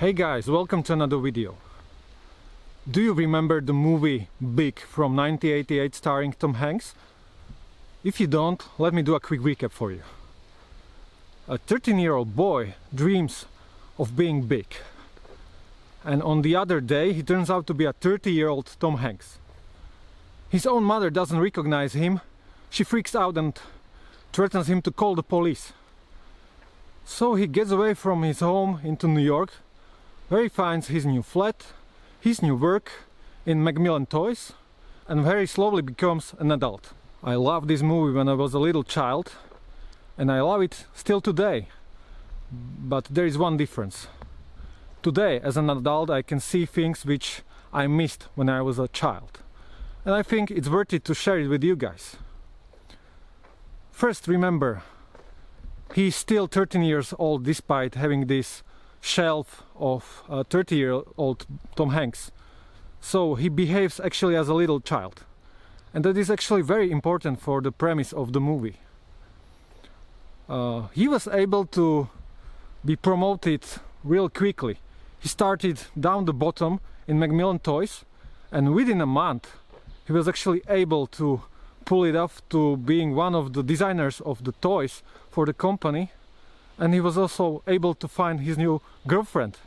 Hey guys, welcome to another video. Do you remember the movie Big from 1988 starring Tom Hanks? If you don't, let me do a quick recap for you. A 13-year-old boy dreams of being big, and on the other day he turns out to be a 30-year-old Tom Hanks. His own mother doesn't recognize him. She freaks out and threatens him to call the police. So he gets away from his home into New York, where he finds his new flat, his new work in Macmillan Toys, and very slowly becomes an adult. I loved this movie when I was a little child, and I love it still today. But there is one difference. Today, as an adult, I can see things which I missed when I was a child. And I think it's worth it to share it with you guys. First, remember, he's still 13 years old despite having this shelf of 30-year-old Tom Hanks. So he behaves actually as a little child. And that is actually very important for the premise of the movie. He was able to be promoted real quickly. He started down the bottom in Macmillan Toys, and within a month he was actually able to pull it off to being one of the designers of the toys for the company. And he was also able to find his new girlfriend.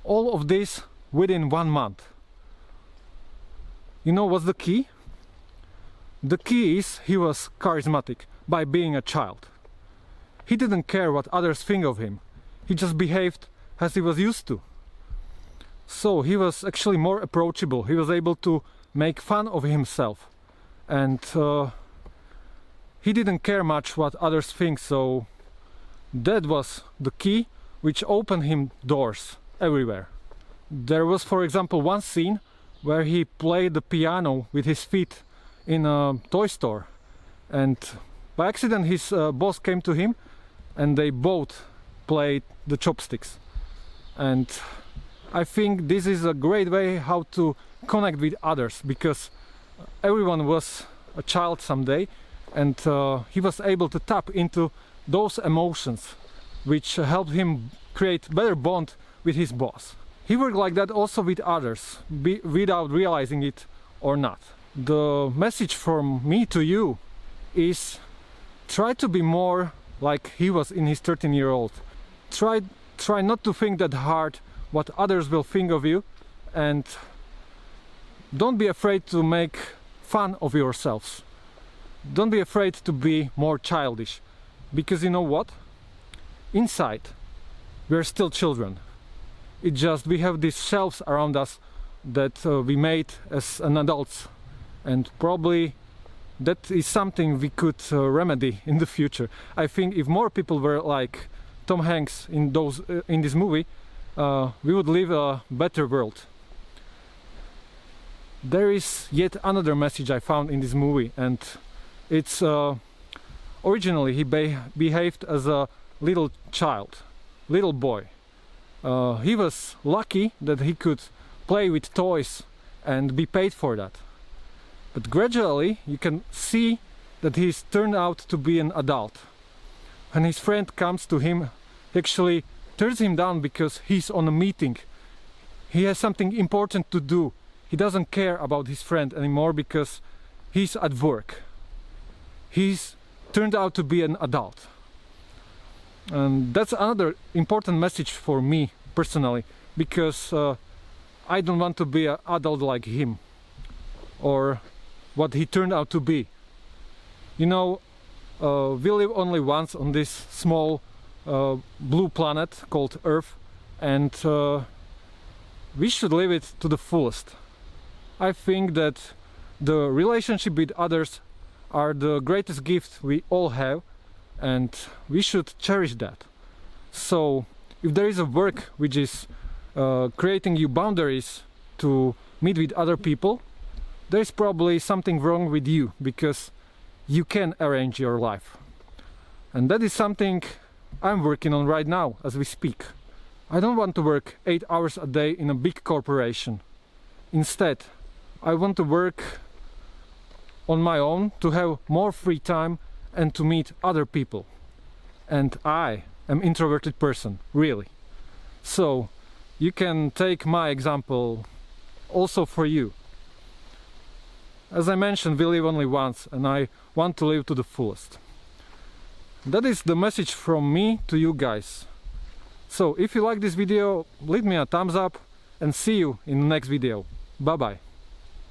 All of this within 1 month. You know what's the key? The key is he was charismatic by being a child. He didn't care what others think of him. He just behaved as he was used to. So he was actually more approachable. He was able to make fun of himself. And he didn't care much what others think, so that was the key which opened him doors everywhere. There was, for example, one scene where he played the piano with his feet in a toy store, and by accident his boss came to him and they both played the chopsticks. And I think this is a great way how to connect with others, because everyone was a child someday, and he was able to tap into those emotions which helped him create better bond with his boss. He worked like that also with others, without realizing it or not. The message from me to you is: try to be more like he was in his 13-year-old. Try not to think that hard what others will think of you, and don't be afraid to make fun of yourselves. Don't be afraid to be more childish. Because you know what? Inside, we're still children. It's just we have these shelves around us that we made as an adults, and probably that is something we could remedy in the future. I think if more people were like Tom Hanks in this movie, we would live a better world. There is yet another message I found in this movie, and it's originally he behaved as a little child, little boy. He was lucky that he could play with toys and be paid for that. But gradually you can see that he's turned out to be an adult. When his friend comes to him, he actually turns him down because he's on a meeting. He has something important to do. He doesn't care about his friend anymore because he's at work. He's turned out to be an adult. And that's another important message for me personally, because I don't want to be an adult like him, or what he turned out to be. You know, we live only once on this small blue planet called Earth, and we should live it to the fullest. I think that the relationship with others are the greatest gift we all have, and we should cherish that. So if there is a work which is creating you boundaries to meet with other people, there is probably something wrong with you, because you can arrange your life. And that is something I'm working on right now as we speak. I don't want to work 8 hours a day in a big corporation. Instead, I want to work on my own, to have more free time and to meet other people. And I am an introverted person, really. So you can take my example also for you. As I mentioned, we live only once, and I want to live to the fullest. That is the message from me to you guys. So if you like this video, leave me a thumbs up and see you in the next video. Bye bye.